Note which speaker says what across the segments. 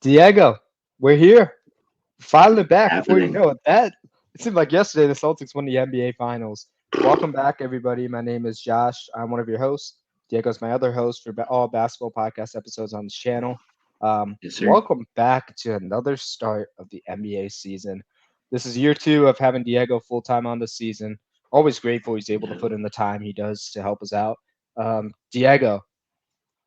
Speaker 1: Diego, we're here. Finally back. Before you
Speaker 2: Happening.
Speaker 1: know it, it seemed like yesterday the Celtics won the NBA Finals. Welcome back, everybody. My name is Josh. I'm one of your hosts. Diego's my other host for all basketball podcast episodes on this channel.
Speaker 2: Yes, sir.
Speaker 1: Welcome back to another start of the NBA season. This is year two of having Diego full time on this season. Always grateful he's able to
Speaker 2: Yeah.
Speaker 1: put in the time he does to help us out. Diego,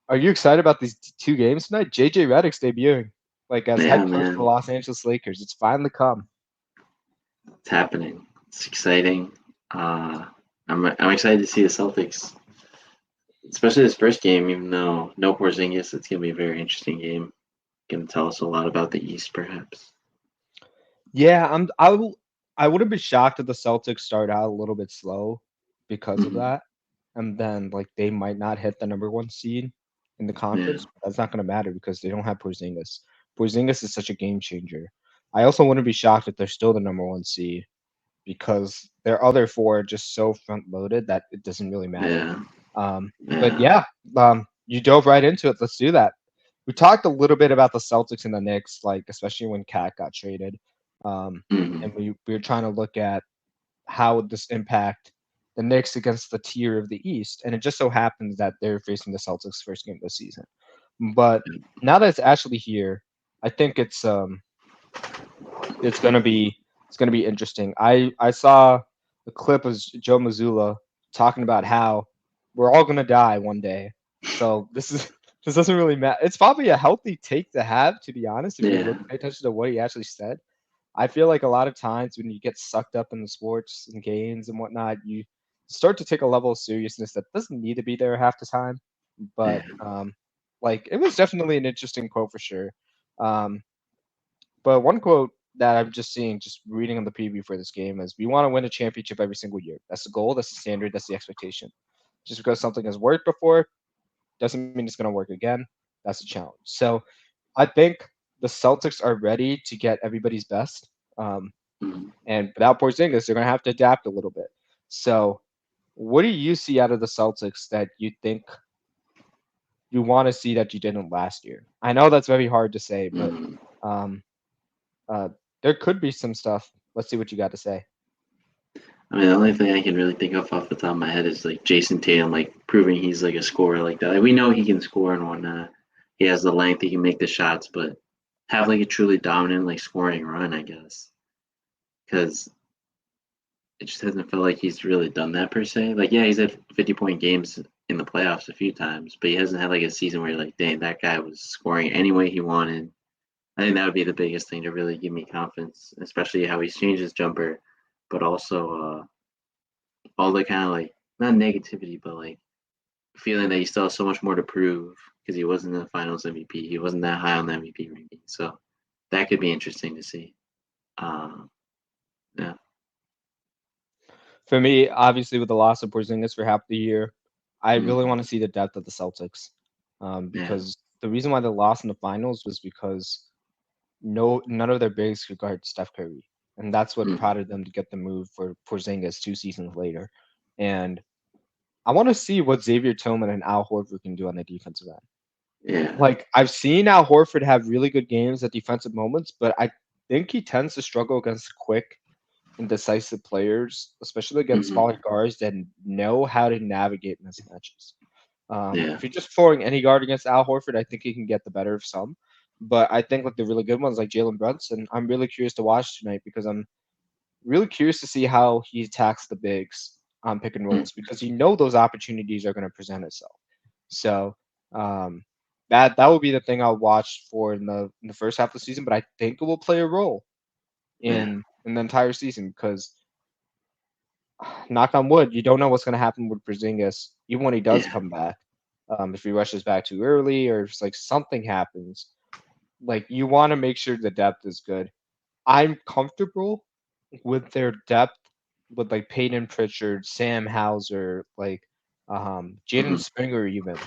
Speaker 1: are you excited about these two games tonight? JJ Redick's debuting, like as
Speaker 2: Yeah,
Speaker 1: head coach for the
Speaker 2: man.
Speaker 1: Los Angeles Lakers. It's finally come.
Speaker 2: It's happening. It's exciting. Uh, I'm excited to see the Celtics, especially this first game. Even though no Porzingis, it's gonna be a very interesting game. Gonna tell us a lot about the East, perhaps.
Speaker 1: Yeah, I wouldn't be shocked if the Celtics start out a little bit slow because of
Speaker 2: Hmm.
Speaker 1: that, and then like they might not hit the number one seed in the
Speaker 2: Yeah.
Speaker 1: conference. But that's not going to matter because they don't have Porzingis. Porzingis is such a game changer. I also wouldn't be shocked if they're still the number one seed because their other four are just so front loaded that it doesn't really matter.
Speaker 2: Yeah.
Speaker 1: But
Speaker 2: Yeah.
Speaker 1: yeah, you dove right into it. Let's do that. We talked a little bit about the Celtics and the Knicks, like especially when Cat got traded, and
Speaker 2: Hmm.
Speaker 1: we were trying to look at how would this impact the Knicks against the tier of the East, and it just so happens that they're facing the Celtics first game of the season. But now that it's actually here, I think it's gonna be interesting. I saw a clip of Joe Mazzulla talking about how we're all gonna die one day. So this doesn't really matter. It's probably a healthy take to have, to be honest, if you
Speaker 2: Yeah.
Speaker 1: look pay attention to what he actually said. I feel like a lot of times when you get sucked up in the sports and games and whatnot, you start to take a level of seriousness that doesn't need to be there half the time. But
Speaker 2: Yeah.
Speaker 1: like it was definitely an interesting quote for sure. Um, but one quote that I'm just seeing, just reading on the preview for this game is we want to win a championship every single year. That's the goal, that's the standard, that's the expectation. Just because something has worked before doesn't mean it's going to work again. That's a challenge. So I think the Celtics are ready to get everybody's best. Um,
Speaker 2: Mhm.
Speaker 1: and without Porzingis, they're going to have to adapt a little bit. So what do you see out of the Celtics that you think you want to see that you didn't last year? I know that's very hard to say, but
Speaker 2: Mhm.
Speaker 1: um, uh, there could be some stuff. Let's see what you got to say.
Speaker 2: I mean, the only thing I can really think of off the top of my head is like Jason Tatum, like proving he's like a scorer like that. Like, we know he can score and whatnot. He has the length, he can make the shots, but have like a truly dominant like scoring run, I guess, because it just hasn't felt like he's really done that per se. Like, yeah, he's had 50-point games in the playoffs a few times, but he hasn't had like a season where you're like, dang, that guy was scoring any way he wanted. I think that would be the biggest thing to really give me confidence, especially how he's changed his jumper, but also all the kind of like not negativity, but like feeling that he still has so much more to prove because he wasn't in the Finals MVP. He wasn't that high on the MVP ranking, so that could be interesting to see. Um, yeah.
Speaker 1: For me, obviously, with the loss of Porzingis for half the year, I really
Speaker 2: Mm-hmm.
Speaker 1: want to see the depth of the Celtics.
Speaker 2: Yeah.
Speaker 1: Because the reason why they lost in the finals was because none of their bigs could guard Steph Curry, and that's what
Speaker 2: Mm-hmm.
Speaker 1: prodded them to get the move for Porzingis 2 seasons later. And I want to see what Xavier Tillman and Al Horford can do on the defensive end.
Speaker 2: Yeah.
Speaker 1: Like I've seen Al Horford have really good games at defensive moments, but I think he tends to struggle against quick and decisive players, especially against
Speaker 2: Mm-hmm.
Speaker 1: smaller guards that know how to navigate mismatches.
Speaker 2: Yeah.
Speaker 1: If you're just throwing any guard against Al Horford, I think he can get the better of some. But I think like the really good ones like Jalen Brunson, I'm really curious to watch tonight because I'm really curious to see how he attacks the bigs on pick and rolls
Speaker 2: Mm-hmm.
Speaker 1: because you know those opportunities are going to present itself. So um, that will be the thing I'll watch for in the first half of the season. But I think it will play a role
Speaker 2: Yeah.
Speaker 1: in the entire season because knock on wood, you don't know what's going to happen with Porzingis even when he does
Speaker 2: Yeah.
Speaker 1: come back. If he rushes back too early or if like something happens, like you want to make sure the depth is good. I'm comfortable with their depth with like Peyton Pritchard, Sam Hauser, like Jaden
Speaker 2: Mm-hmm.
Speaker 1: Springer even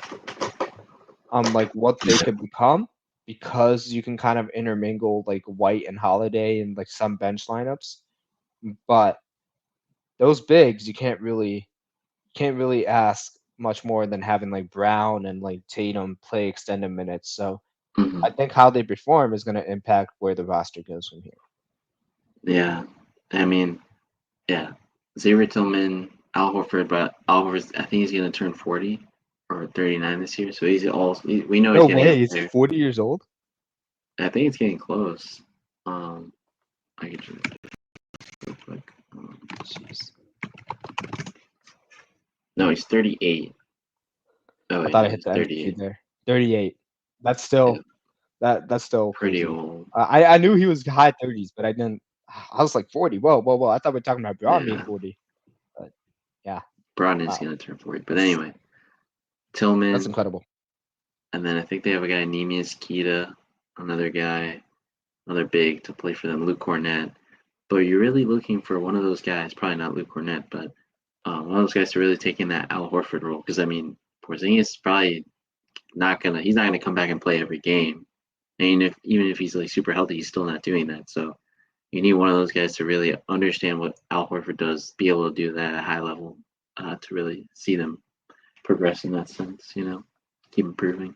Speaker 1: on like what they could become because you can kind of intermingle like White and Holiday and like some bench lineups. But those bigs you can't really ask much more than having like Brown and like Tatum play extended minutes. So
Speaker 2: Hmm.
Speaker 1: I think how they perform is going to impact where the roster goes from here.
Speaker 2: Yeah, I mean, yeah, Xavier Tillman, Al Horford, but Al Horford, I think he's gonna turn 40 or 39 this year, so we know he's
Speaker 1: No
Speaker 2: gonna get
Speaker 1: way, is he
Speaker 2: there.
Speaker 1: 40 years old?
Speaker 2: I think it's getting close. I can just real quick.
Speaker 1: Jeez.
Speaker 2: No, he's 38. Oh
Speaker 1: I
Speaker 2: wait,
Speaker 1: thought
Speaker 2: no,
Speaker 1: I hit
Speaker 2: he's
Speaker 1: the empty key
Speaker 2: 38.
Speaker 1: there. 38. That's
Speaker 2: Yeah,
Speaker 1: still that's still
Speaker 2: pretty
Speaker 1: crazy.
Speaker 2: old.
Speaker 1: I knew he was high 30s, but I didn't. I was like 40. Whoa, whoa, whoa! I thought we were talking about Braun being
Speaker 2: Yeah,
Speaker 1: 40. But yeah,
Speaker 2: Braun is
Speaker 1: wow,
Speaker 2: gonna turn 40. But anyway,
Speaker 1: that's
Speaker 2: Tillman,
Speaker 1: incredible.
Speaker 2: and then I think they have a guy Nemius Kita, another guy, another big to play for them, Luke Cornett. But you're really looking for one of those guys, probably not Luke Cornett, but one of those guys to really take in that Al Horford role. Because I mean, Porzingis is probably he's not gonna come back and play every game. And even if he's like super healthy, he's still not doing that. So you need one of those guys to really understand what Al Horford does, be able to do that at a high level, to really see them progress in that sense. Keep improving.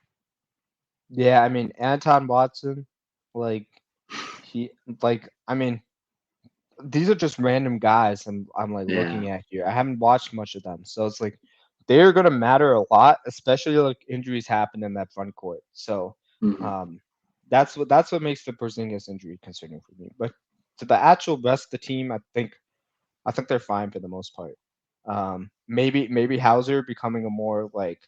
Speaker 1: Yeah, I mean Anton Watson, like he, like I mean these are just random guys I'm like
Speaker 2: Yeah.
Speaker 1: looking at here. I haven't watched much of them, so it's like they're gonna matter a lot, especially like injuries happen in that front court. So
Speaker 2: Hmm.
Speaker 1: um, that's what makes the Porzingis injury concerning for me. But to the actual rest of the team, I think they're fine for the most part. Maybe Hauser becoming a more like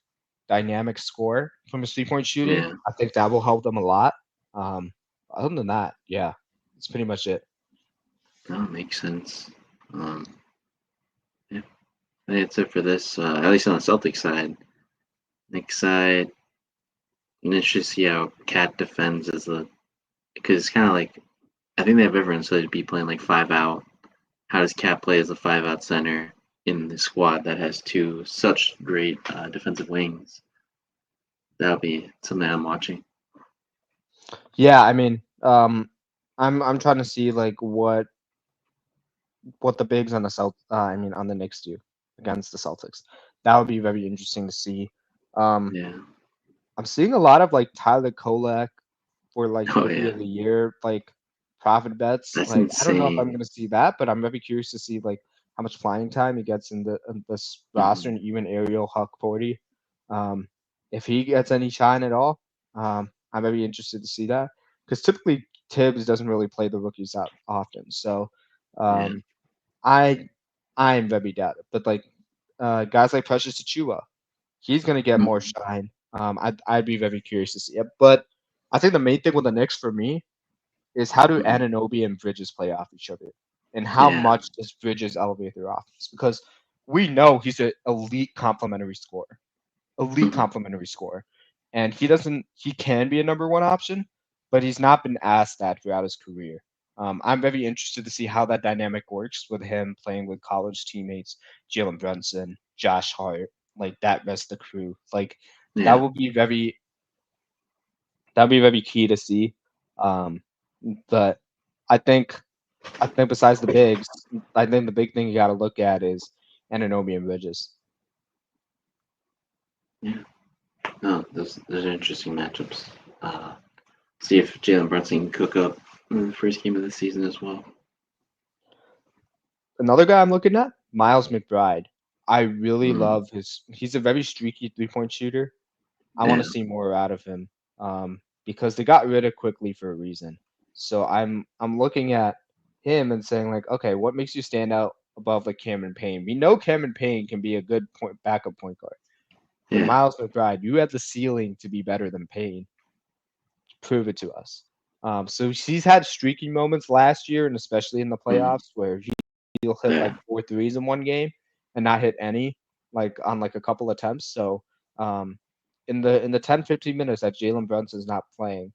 Speaker 1: dynamic scorer from his 3-point shooting.
Speaker 2: Yeah.
Speaker 1: I think that will help them a lot. Um, Other than that, yeah, that's pretty much it.
Speaker 2: No, it makes sense. Um, yeah. I think that's it for this. At least on the Celtics side. Knicks side, I'm interested to see how Cat defends because it's kind of like I think they have everyone so they'd be playing like 5 out. How does Cat play as a 5 out center in the squad that has two such great defensive wings? That'll be something I'm watching.
Speaker 1: Yeah, I mean, I'm trying to see like what the bigs on the on the Knicks do against the Celtics. That would be very interesting to see. Um,
Speaker 2: Yeah.
Speaker 1: I'm seeing a lot of like Tyler Kolek for like
Speaker 2: Oh
Speaker 1: rookie
Speaker 2: yeah.
Speaker 1: of the year, like profit bets.
Speaker 2: That's
Speaker 1: Like I don't know if I'm
Speaker 2: insane.
Speaker 1: gonna see that, but I'm very curious to see like how much playing time he gets in this roster,
Speaker 2: Hmm.
Speaker 1: and even Ariel Huck 40. Um, if he gets any shine at all, I'm very interested to see that because typically Tibbs doesn't really play the rookies that often. So
Speaker 2: Yeah.
Speaker 1: um, I I'm very doubted, but like guys like Precious Achua, he's gonna get more
Speaker 2: Hmm.
Speaker 1: shine. I'd be very curious to see it, but I think the main thing with the Knicks for me is how do
Speaker 2: Hmm.
Speaker 1: Anunoby and Bridges play off each other, and how
Speaker 2: Yeah.
Speaker 1: much does Bridges elevate their offense? Because we know he's an elite complementary scorer,
Speaker 2: Hmm.
Speaker 1: and he can be a number one option, but he's not been asked that throughout his career. I'm very interested to see how that dynamic works with him playing with college teammates, Jalen Brunson, Josh Hart, like that rest of the crew. Like that
Speaker 2: Yeah.
Speaker 1: will be very that'd be very key to see. Um, but I think I think besides the bigs, I think the big thing you got to look at is Anunoby and Bridges.
Speaker 2: Yeah. No, those are interesting matchups. Uh, See if Jalen Brunson can cook up in the first game of the season as well.
Speaker 1: Another guy I'm looking at, Miles McBride. I really
Speaker 2: Mm,
Speaker 1: love his. He's a very streaky 3-point shooter. I want
Speaker 2: yeah,
Speaker 1: to see more out of him because they got rid of quickly for a reason. So I'm looking at him and saying like, okay, what makes you stand out above like Cameron Payne? We know Cameron Payne can be a good backup point guard, but
Speaker 2: yeah.
Speaker 1: Miles McBride, you have the ceiling to be better than Payne. Prove it to us. So he's had streaky moments last year, and especially in the
Speaker 2: Mm,
Speaker 1: playoffs, where he'll hit
Speaker 2: yeah.
Speaker 1: like 4 threes in one game and not hit any, like on like a couple attempts. So um, in the 10-15 minutes that Jalen Brunson's not playing,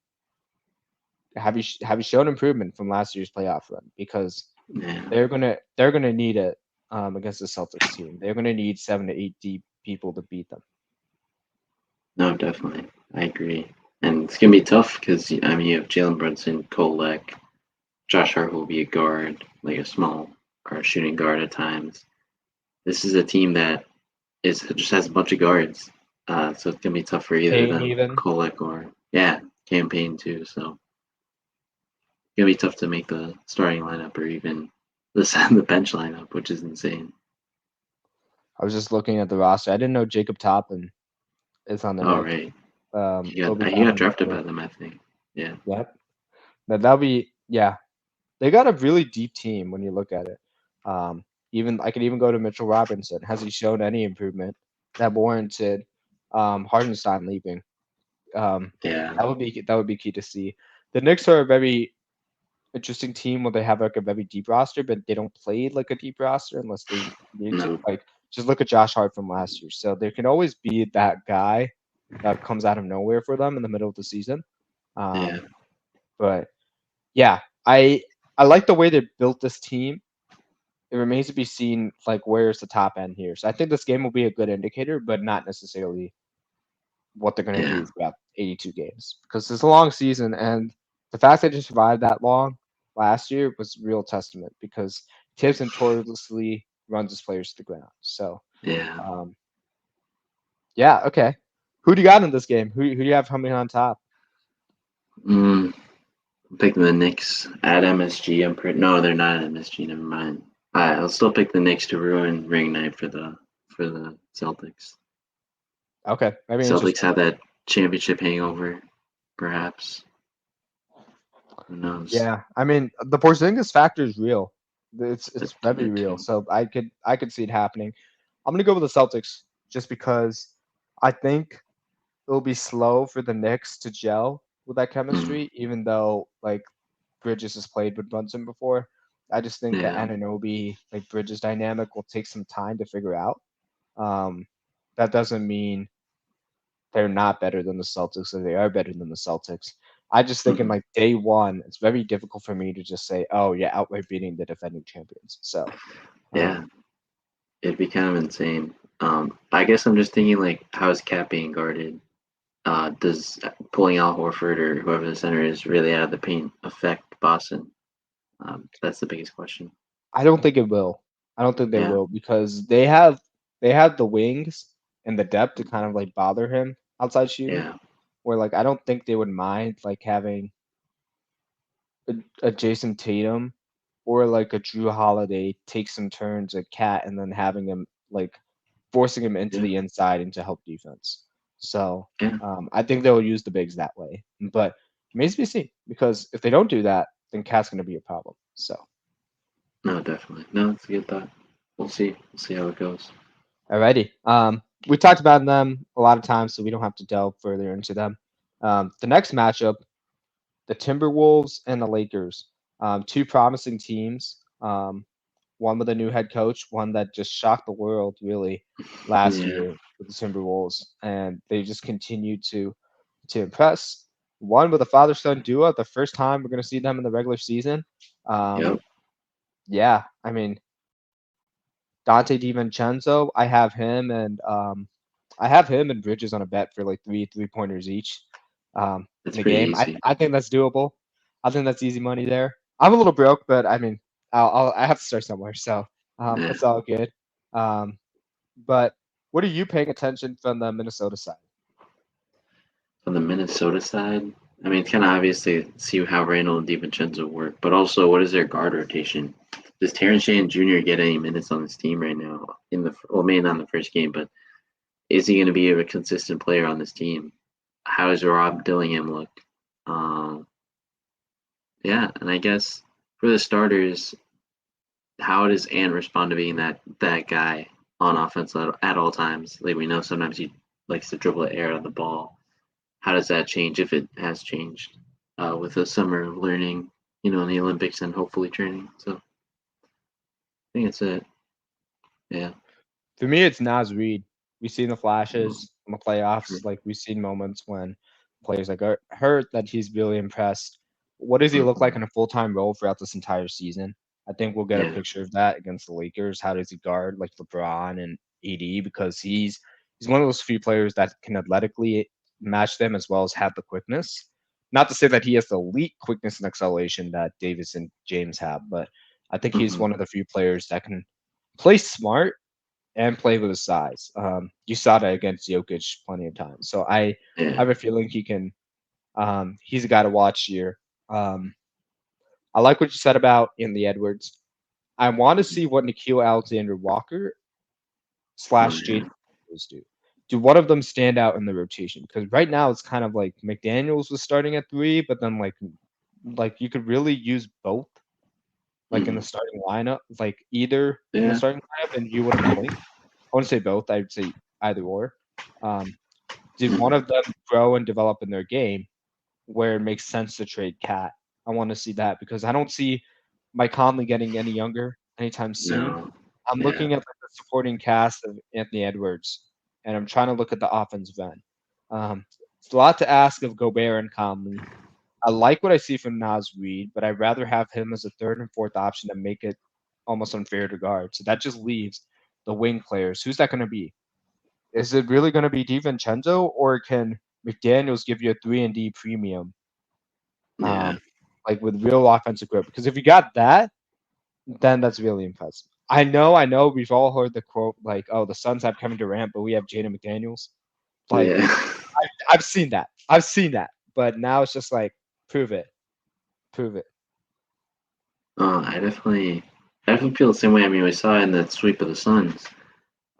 Speaker 1: have you shown improvement from last year's playoff run? Because
Speaker 2: Yeah.
Speaker 1: they're gonna need it against the Celtics team. They're gonna need 7 to 8 deep people to beat them.
Speaker 2: No, definitely. I agree. And it's gonna be tough because I mean you have Jalen Brunson, Kolek, Josh Hart will be a guard, like a small or shooting guard at times. This is a team that is just has a bunch of guards. So it's gonna be tough for either of
Speaker 1: Payne
Speaker 2: them,
Speaker 1: even.
Speaker 2: Kolek or yeah. campaign too. So it's gonna be tough to make the starting lineup or even the bench lineup, which is insane.
Speaker 1: I was just looking at the roster. I didn't know Jacob Toppin is on the
Speaker 2: Oh
Speaker 1: Knicks.
Speaker 2: right,
Speaker 1: Obi
Speaker 2: he got
Speaker 1: Toppin
Speaker 2: drafted
Speaker 1: before.
Speaker 2: by them, I think. Yeah,
Speaker 1: Yep. That'll be yeah. They got a really deep team when you look at it. Even I could even go to Mitchell Robinson. Has he shown any improvement that warranted Hardenstein leaving?
Speaker 2: yeah,
Speaker 1: That would be key to see. The Knicks are a very interesting team where they have like a very deep roster, but they don't play like a deep roster unless they need to.
Speaker 2: no,
Speaker 1: Like just look at Josh Hart from last year. So there can always be that guy that comes out of nowhere for them in the middle of the season.
Speaker 2: yeah,
Speaker 1: Um, but yeah, I like the way they built this team. It remains to be seen like where's the top end here. So I think this game will be a good indicator, but not necessarily what they're going to
Speaker 2: yeah,
Speaker 1: do throughout 82 games because it's a long season, and the fact that they survived that long last year was real testament because Tibbs notoriously runs his players to the ground. So
Speaker 2: yeah.
Speaker 1: um, yeah, okay. Who do you got in this game? Who do you have coming on top?
Speaker 2: Mm, I'm picking the Knicks at MSG. No, they're not at MSG. Never mind. I'll still pick the Knicks to ruin ring night for the Celtics.
Speaker 1: Okay, very
Speaker 2: Celtics
Speaker 1: interesting.
Speaker 2: have that championship hangover, perhaps. Who knows?
Speaker 1: Yeah, I mean the Porzingis factor is real.
Speaker 2: That,
Speaker 1: It's very
Speaker 2: that
Speaker 1: real.
Speaker 2: too.
Speaker 1: So I could see it happening. I'm gonna go with the Celtics just because I think it'll be slow for the Knicks to gel with that
Speaker 2: Mm,
Speaker 1: chemistry, even though like Bridges has played with Brunson before. I just think the
Speaker 2: yeah,
Speaker 1: Anunoby like Bridges dynamic will take some time to figure out. Um, that doesn't mean they're not better than the Celtics or they are better than the Celtics. I just think in
Speaker 2: mhm,
Speaker 1: like day one, it's very difficult for me to just say, oh yeah, outright beating the defending champions. So
Speaker 2: yeah.
Speaker 1: um,
Speaker 2: It'd be kind of insane. I guess I'm just thinking like, how is Cat being guarded? Does pulling out Horford or whoever the center is really out of the paint affect Boston? That's the biggest question.
Speaker 1: I don't think it will. I don't think they
Speaker 2: Yeah,
Speaker 1: will because they have the wings and the depth to kind of like bother him outside shooting.
Speaker 2: yeah,
Speaker 1: Where like I don't think they would mind like having a Jason Tatum or like a Drew Holiday take some turns at Cat and then having him like forcing him into
Speaker 2: yeah,
Speaker 1: the inside and to help defense. So
Speaker 2: yeah.
Speaker 1: I think they'll use the bigs that way. But it remains to be seen because if they don't do that, then Cat's going to be a problem. So
Speaker 2: No, definitely. No, it's a good thought. We'll see. We'll see how it goes.
Speaker 1: alrighty. We talked about them a lot of times, so we don't have to delve further into them. The next matchup, the Timberwolves and the Lakers, two promising teams. One with a new head coach, one that just shocked the world really last
Speaker 2: Yeah.
Speaker 1: year with the Timberwolves, and they just continue to impress. One with a father-son duo, the first time we're going to see them in the regular season. Um,
Speaker 2: Yep.
Speaker 1: yeah, I mean Dante DiVincenzo, I have him and Bridges on a bet for like three pointers each
Speaker 2: That's
Speaker 1: in the
Speaker 2: pretty
Speaker 1: game. I
Speaker 2: easy.
Speaker 1: I think that's doable. I think that's easy money there. I'm a little broke, but I mean, I have to start somewhere, so
Speaker 2: Yeah.
Speaker 1: it's all good. Um, but what are you paying attention from the Minnesota side?
Speaker 2: On the Minnesota side, I mean, it's kind of obvious to see how Randall and DiVincenzo work, but also what is their guard rotation? Does Terrence Shannon Jr. get any minutes on this team right now? Maybe not in the first game, but is he going to be a consistent player on this team? How does Rob Dillingham look? Um, yeah, and I guess for the starters, how does Ant respond to being that guy on offense at all times? Like we know sometimes he likes to dribble the air out of the ball. How does that change if it has changed with the summer of learning, in the Olympics and hopefully training? So I think it's it. Yeah.
Speaker 1: For me, it's Naz Reid. We've seen the
Speaker 2: Mm,
Speaker 1: flashes in the
Speaker 2: true.
Speaker 1: playoffs. Like we've seen moments when players like are hurt that he's really impressed. What does he look like
Speaker 2: Mhm.
Speaker 1: in a full time role throughout this entire season? I think we'll get a
Speaker 2: Yeah.
Speaker 1: picture of that against the Lakers. How does he guard like LeBron and AD? Because he's one of those few players that can athletically match them as well as have the quickness. Not to say that he has the elite quickness and acceleration that Davis and James have, but I think he's
Speaker 2: Hmm.
Speaker 1: one of the few players that can play smart and play with his size. You saw that against Jokic plenty of times. So I
Speaker 2: Yeah.
Speaker 1: have a feeling he can He's a guy to watch here. Um, I like what you said about Anthony Edwards. I want to see what Nikhil Alexander Walker
Speaker 2: Oh
Speaker 1: slash
Speaker 2: yeah,
Speaker 1: Jaden Daniels do. Do one of them stand out in the rotation? Because right now it's kind of like McDaniels was starting at three, but then like you could really use both, like in the
Speaker 2: mm,
Speaker 1: starting lineup, like either in the
Speaker 2: yeah,
Speaker 1: starting lineup, and you wouldn't blink. I wouldn't say both. I'd say either or. Um, did one
Speaker 2: mm,
Speaker 1: of them grow and develop in their game where it makes sense to trade Cat? I want to see that because I don't see Mike Conley getting any younger anytime soon.
Speaker 2: no,
Speaker 1: I'm
Speaker 2: yeah,
Speaker 1: looking at like, the supporting cast of Anthony Edwards, and I'm trying to look at the offensive end. It's a lot to ask of Gobert and Conley. I like what I see from Nas Reed, but I'd rather have him as a third and fourth option than make it almost unfair to guard. So that just leaves the wing players. Who's that going to be? Is it really going to be DiVincenzo, or can McDaniels give you a 3 and D premium,
Speaker 2: yeah,
Speaker 1: um, like with real offensive grip? Because if you got that, then that's really impressive. I know. We've all heard the quote like, "Oh, the Suns have Kevin Durant, but we have Jaden McDaniels." Like,
Speaker 2: yeah.
Speaker 1: I've seen that. I've seen that. But now it's just like, prove it, prove it.
Speaker 2: I definitely feel the same way. I mean, we saw in that sweep of the Suns,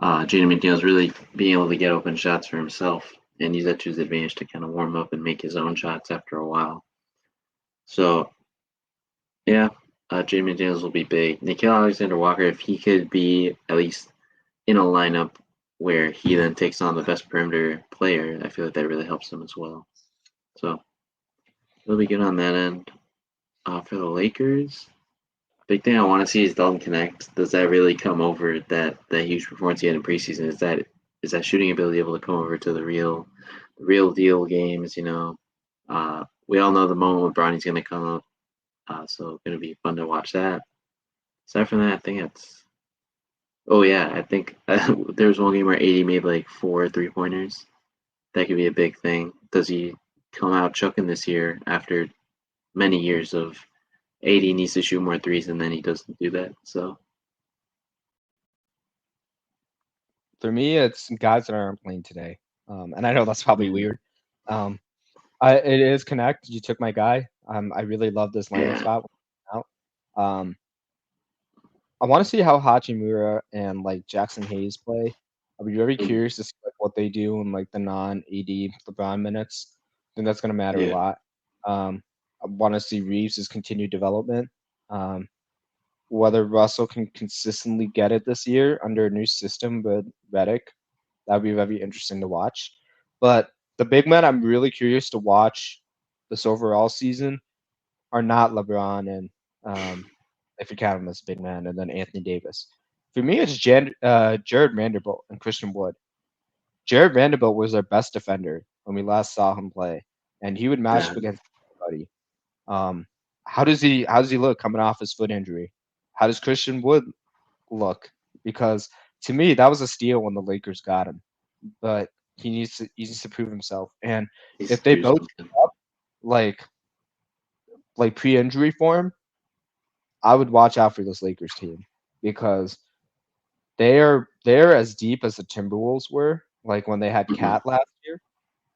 Speaker 2: Jaden McNeil's really being able to get open shots for himself and use that to his advantage to kind of warm up and make his own shots after a while. So yeah, Jaden McDaniels will be big. Nikhil Alexander Walker, if he could be at least in a lineup where he then takes on the best perimeter player, I feel like that really helps him as well. So it'll be good on that end. For the Lakers, big thing I want to see is Dalton Connect. Does that really come over that huge performance he had in preseason? Is that shooting ability able to come over to the real deal games? We all know the moment with Bronny's going to come up, so going to be fun to watch that. Aside from that, I think it's. Oh yeah, I think there was one game where 80 made like 4 3-pointers. That could be a big thing. Does he come out chucking this year after many years of 80 needs to shoot more threes and then he doesn't do that? So
Speaker 1: For me, it's guys that aren't playing today. And I know that's probably
Speaker 2: mm,
Speaker 1: weird. Um, it is Connect. You took my guy. I really love this landing
Speaker 2: yeah,
Speaker 1: spot. Out. Um, I want to see how Hachimura and like Jackson Hayes play. I'll be very
Speaker 2: mm,
Speaker 1: curious to see like what they do in like the non-AD LeBron minutes. I think that's going to matter a
Speaker 2: yeah,
Speaker 1: lot. I want to see Reeves' continued development. Um, whether Russell can consistently get it this year under a new system with Redick, that'd be very interesting to watch. But the big men I'm really curious to watch this overall season are not LeBron and if you count him as a big man, and then Anthony Davis. For me, it's Jared Vanderbilt and Christian Wood. Jared Vanderbilt was our best defender when we last saw him play, and he would match
Speaker 2: yeah.
Speaker 1: up against anybody. Um, how does he look coming off his foot injury? How does Christian Wood look? Because to me, that was a steal when the Lakers got him, but he needs to prove himself. And
Speaker 2: He's
Speaker 1: if they
Speaker 2: through
Speaker 1: both
Speaker 2: something.
Speaker 1: up like pre-injury form, I would watch out for this Lakers team because they're as deep as the Timberwolves were, like when they had
Speaker 2: Hmm.
Speaker 1: Cat last year.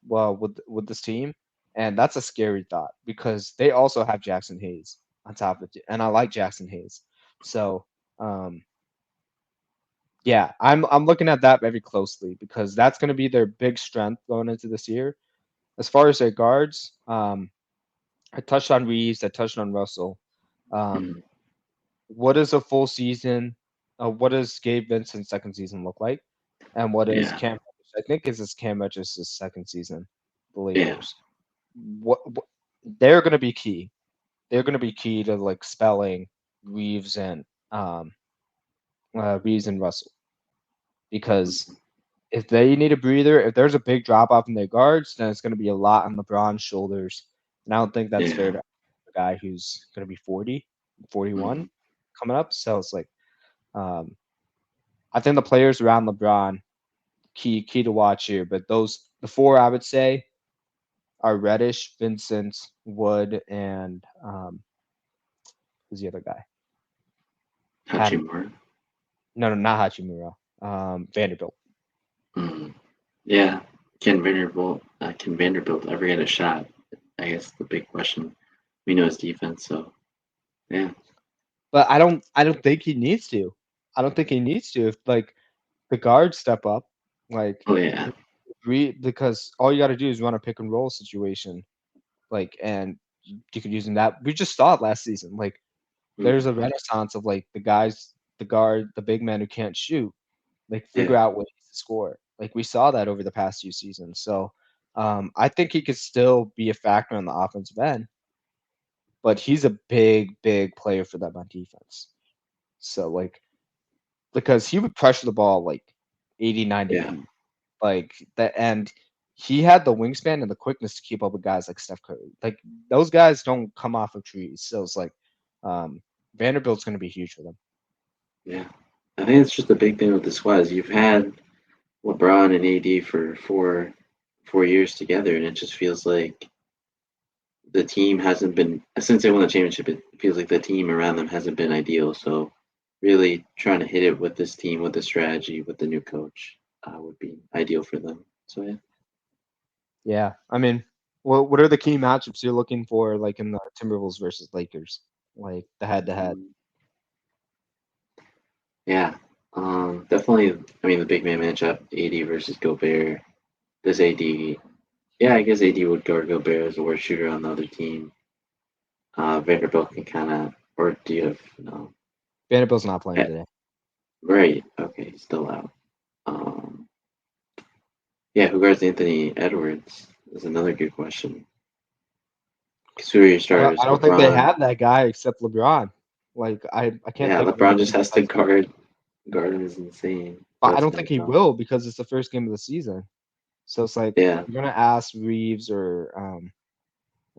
Speaker 1: Well, with this team, and that's a scary thought because they also have Jackson Hayes on top of it, and I like Jackson Hayes. So, um, yeah, I'm looking at that very closely because that's going to be their big strength going into this year. As far as their guards, I touched on Reeves, I touched on Russell. Um,
Speaker 2: Hmm.
Speaker 1: what is a full season? What does Gabe Vincent's second season look like? And what is
Speaker 2: Yeah,
Speaker 1: Cam? I think is this Cam Reddish' second season, the
Speaker 2: yeah,
Speaker 1: Lakers. What they're gonna be key. They're gonna be key to like spelling Reeves and um Reeves and Russell because if they need a breather, if there's a big drop off in their guards, then it's gonna be a lot on LeBron's shoulders. And I don't think that's fair
Speaker 2: yeah.
Speaker 1: to a guy who's gonna be 40, 41
Speaker 2: Hmm.
Speaker 1: coming up. So it's like um I think the players around LeBron key to watch here, but the four I would say are Reddish, Vincent, Wood, and who's the other guy? Had him.
Speaker 2: Hachimura.
Speaker 1: No, not Hachimura. Vanderbilt.
Speaker 2: Hmm. Yeah. Can Vanderbilt ever get a shot? I guess the big question. We know his defense, so yeah.
Speaker 1: But I don't think he needs to. I don't think he needs to. If like the guards step up, like
Speaker 2: Oh yeah.
Speaker 1: because all you got to do is run a pick and roll situation, like and you could use in that. We just saw it last season. Like there's
Speaker 2: Mm,
Speaker 1: a renaissance of like the guys, the guard, the big men who can't shoot, like figure
Speaker 2: yeah.
Speaker 1: out ways to score. Like we saw that over the past few seasons. So I think he could still be a factor on the offensive end, but he's a big, big player for them on defense. So like because he would pressure the ball like 80, 90
Speaker 2: Yeah.
Speaker 1: feet. Like that and he had the wingspan and the quickness to keep up with guys like Steph Curry. Like those guys don't come off of trees. So it's like um Vanderbilt's gonna be huge for them.
Speaker 2: Yeah. I think it's just a big thing with the squad is you've had LeBron and AD for 4 years together, and it just feels like the team hasn't been since they won the championship. It feels like the team around them hasn't been ideal. So, really trying to hit it with this team, with the strategy, with the new coach, would be ideal for them. So yeah.
Speaker 1: Yeah. I mean, what are the key matchups you're looking for like in the Timberwolves versus Lakers? Like the head to head.
Speaker 2: Mm, yeah. Definitely. I mean, the big man matchup, AD versus Gobert. This AD, yeah, I guess AD would guard Gobert as the worst shooter on the other team. Vanderbilt can kind of, or do you have no?
Speaker 1: Vanderbilt's not playing
Speaker 2: Yeah,
Speaker 1: today.
Speaker 2: right. Okay, he's still out. Um, yeah, who guards Anthony Edwards is another good question. 'Cause who are your
Speaker 1: I don't,
Speaker 2: starters?
Speaker 1: I don't think they
Speaker 2: LeBron.
Speaker 1: have that guy except LeBron. Like I can't
Speaker 2: Yeah,
Speaker 1: think of any
Speaker 2: LeBron just
Speaker 1: team
Speaker 2: has to
Speaker 1: besides him.
Speaker 2: guard him is insane.
Speaker 1: But I
Speaker 2: That's
Speaker 1: don't
Speaker 2: kind
Speaker 1: think
Speaker 2: of
Speaker 1: he
Speaker 2: tough.
Speaker 1: will because it's the first game of the season. So it's like
Speaker 2: Yeah,
Speaker 1: you're gonna ask Reeves or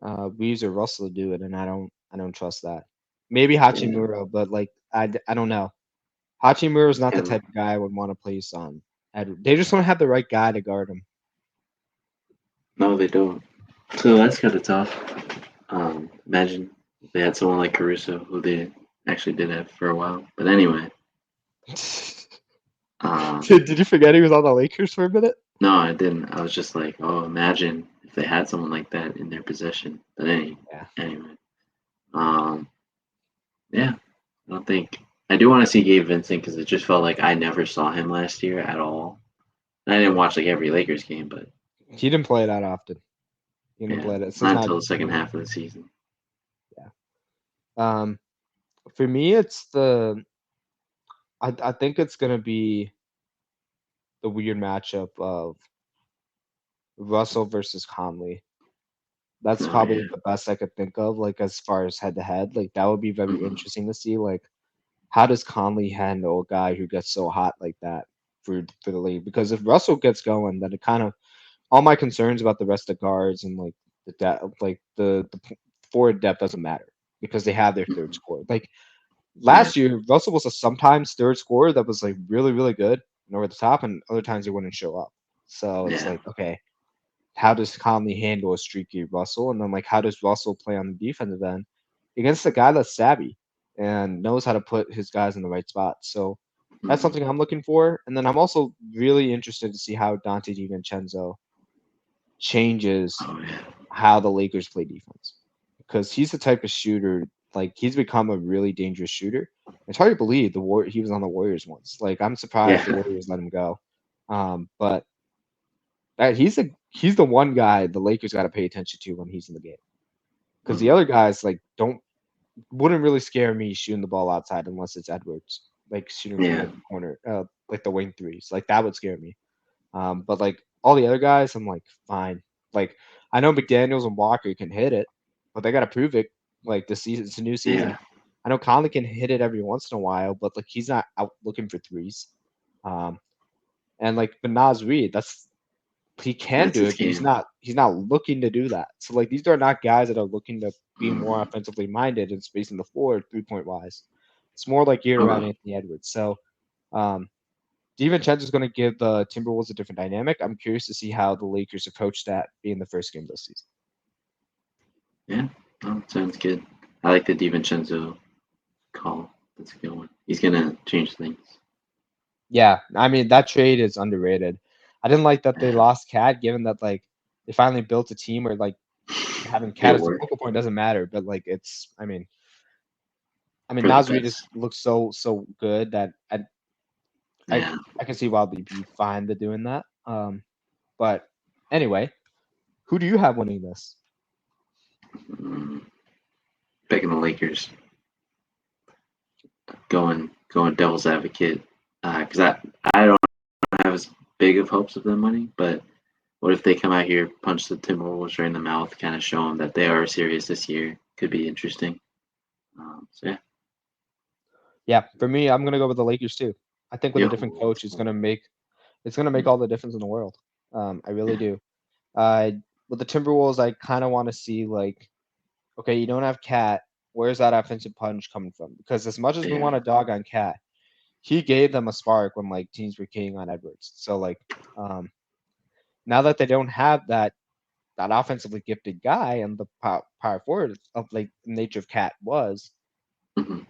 Speaker 1: Russell to do it, and I don't trust that. Maybe
Speaker 2: yeah.
Speaker 1: Hachimura, but like I don't know. Hachimura is
Speaker 2: It's
Speaker 1: not the
Speaker 2: kind of
Speaker 1: type of guy I would want to place on. They just don't have the right guy to guard him.
Speaker 2: no, they don't. So that's kind of tough. Imagine if they had someone like Caruso, who they actually did have for a while. But anyway, um,
Speaker 1: Did you forget he was on the Lakers for a minute?
Speaker 2: no, I didn't. I was just like, oh, imagine if they had someone like that in their possession. But
Speaker 1: Yeah.
Speaker 2: anyway, um, yeah, I don't think I do want to see Gabe Vincent because it just felt like I never saw him last year at all. And I didn't watch like every Lakers game, but
Speaker 1: He didn't play that often. He didn't
Speaker 2: yeah,
Speaker 1: play that. Since
Speaker 2: not
Speaker 1: not
Speaker 2: until the second
Speaker 1: beginning.
Speaker 2: half of the season.
Speaker 1: Yeah. Um, for me, it's the I think it's gonna be the weird matchup of Russell versus Conley. That's
Speaker 2: Oh
Speaker 1: probably
Speaker 2: yeah,
Speaker 1: the best I could think of, like as far as head to head. Like that would be very
Speaker 2: hmm
Speaker 1: interesting to see. Like how does Conley handle a guy who gets so hot like that for the league? Because if Russell gets going, then it kind of all my concerns about the rest of the guards and like the like the forward depth doesn't matter because they have their third scorer. Like
Speaker 2: yeah,
Speaker 1: last year, Russell was a sometimes third scorer that was like really, really good and over the top, and other times he wouldn't show up. So it's
Speaker 2: yeah,
Speaker 1: like, okay, how does Conley handle a streaky Russell? And then like how does Russell play on the defensive end against a guy that's savvy and knows how to put his guys in the right spot? So that's
Speaker 2: hmm
Speaker 1: something I'm looking for. And then I'm also really interested to see how Dante DiVincenzo changes
Speaker 2: oh yeah,
Speaker 1: how the Lakers play defense because he's the type of shooter like he's become a really dangerous shooter. It's hard to believe he was on the Warriors once. Like I'm surprised the
Speaker 2: yeah,
Speaker 1: Warriors let him go. But he's the one guy the Lakers got to pay attention to when he's in the game because the
Speaker 2: hmm
Speaker 1: other guys like don't wouldn't really scare me shooting the ball outside unless it's Edwards like shooting from
Speaker 2: yeah,
Speaker 1: like the corner like the wing threes like that would scare me. But like all the other guys, I'm like, fine. Like I know McDaniels and Walker can hit it, but they got to prove it. Like this season, it's a new
Speaker 2: yeah.
Speaker 1: season. I know Conley can hit it every once in a while, but like he's not out looking for threes. Um, and like but Naz Reid, that's he can
Speaker 2: That's
Speaker 1: do
Speaker 2: his
Speaker 1: it, but he's
Speaker 2: game.
Speaker 1: not he's not looking to do that. So like these are not guys that are looking to be more
Speaker 2: Mm.
Speaker 1: offensively minded and spacing the floor 3 point wise. It's more like geared around
Speaker 2: Okay.
Speaker 1: Anthony Edwards. So um, DiVincenzo is going to give the Timberwolves a different dynamic. I'm curious to see how the Lakers approach that being the first game this season.
Speaker 2: Yeah, oh, sounds good. I like the DiVincenzo call. That's a good one. He's gonna change things.
Speaker 1: Yeah, I mean that trade is underrated. I didn't like that they
Speaker 2: Yeah,
Speaker 1: lost Cat, given that like they finally built a team where like having Cat
Speaker 2: It
Speaker 1: as a
Speaker 2: worked
Speaker 1: focal point doesn't matter, but like it's I mean
Speaker 2: for the
Speaker 1: Nasri just
Speaker 2: best.
Speaker 1: looks so good that I
Speaker 2: Yeah.
Speaker 1: I can see why they'd be fine to doing that. But anyway, who do you have winning this?
Speaker 2: Mm, Picking the Lakers, going devil's advocate, because I don't have as big of hopes of them winning, but what if they come out here, punch the Timberwolves right in the mouth, kind of show them that they are serious this year? Could be interesting. So yeah,
Speaker 1: Yeah, for me, I'm gonna go with the Lakers too. I think with a
Speaker 2: yeah,
Speaker 1: different coach, it's gonna make all the difference in the world. I really
Speaker 2: yeah,
Speaker 1: do. With the Timberwolves, I kind of want to see like, okay, you don't have Cat. Where's that offensive punch coming from? Because as much as we
Speaker 2: yeah.
Speaker 1: want to dog on Cat, he gave them a spark when like teams were keying on Edwards. So like, um, now that they don't have that offensively gifted guy and the power forward of like nature of Cat was,
Speaker 2: Mhm.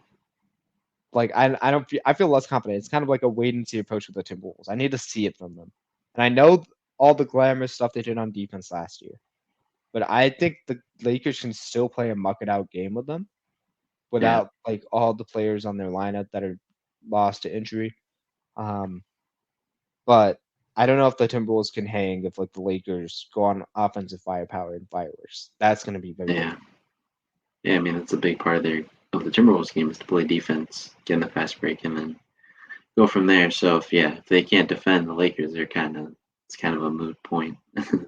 Speaker 1: like I don't feel I feel less confident. It's kind of like a wait and see approach with the Timberwolves. I need to see it from them, and I know all the glamorous stuff they did on defense last year, but I think the Lakers can still play a muck it out game with them
Speaker 2: Yeah,
Speaker 1: without like all the players on their lineup that are lost to injury. Um, but I don't know if the Timberwolves can hang if like the Lakers go on offensive firepower and fireworks. That's going to be very
Speaker 2: yeah,
Speaker 1: difficult.
Speaker 2: yeah. I mean, that's a big part of the Timberwolves game is to play defense, get in the fast break, and then go from there. So if they can't defend the Lakers, it's kind of a moot point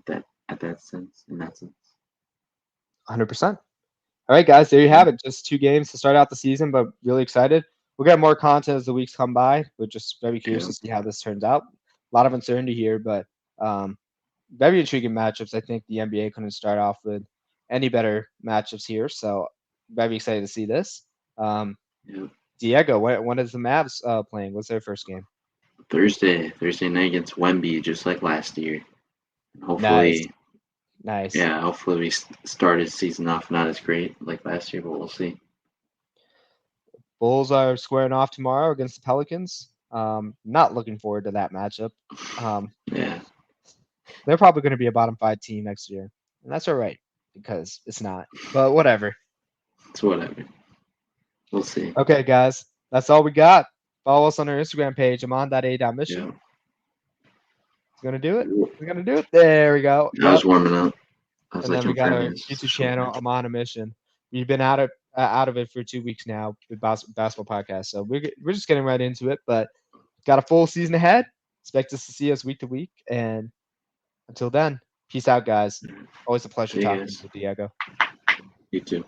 Speaker 2: that at that sense in that sense.
Speaker 1: 100%. All right, guys, there you have it. Just 2 games to start out the season, but really excited. We'll get more content as the weeks come by. We're just very curious
Speaker 2: Yeah,
Speaker 1: to see how this turns out. A lot of uncertainty here, but um, very intriguing matchups. I think the NBA couldn't start off with any better matchups here, so very excited to see this. Um,
Speaker 2: yeah.
Speaker 1: Diego, when is the Mavs playing? What's their first game?
Speaker 2: Thursday night against Wemby, just like last year.
Speaker 1: Nice,
Speaker 2: Hopefully,
Speaker 1: nice.
Speaker 2: yeah, hopefully we start his season off not as great like last year, but we'll see.
Speaker 1: Bulls are squaring off tomorrow against the Pelicans. Not looking forward to that matchup. Um,
Speaker 2: Yeah,
Speaker 1: They're probably going to be a bottom 5 team next year, and that's all right because it's not. But whatever.
Speaker 2: it's whatever. We'll see.
Speaker 1: Okay, guys, that's all we got. Follow us on our Instagram page. I'm on that A.mission.
Speaker 2: Yeah,
Speaker 1: It's gonna do it. We're gonna do it. There we go.
Speaker 2: I
Speaker 1: Yep.
Speaker 2: was warming up. I was
Speaker 1: And
Speaker 2: like
Speaker 1: then we got our
Speaker 2: confirming this is a
Speaker 1: YouTube
Speaker 2: short
Speaker 1: channel.
Speaker 2: match.
Speaker 1: I'm on a mission. We've been out of it for 2 weeks now with basketball podcast. So we're just getting right into it. But got a full season ahead. Expect us to see us week to week. And until then, peace out, guys. Always a pleasure
Speaker 2: See you
Speaker 1: talking to
Speaker 2: guys.
Speaker 1: you, Diego.
Speaker 2: You too.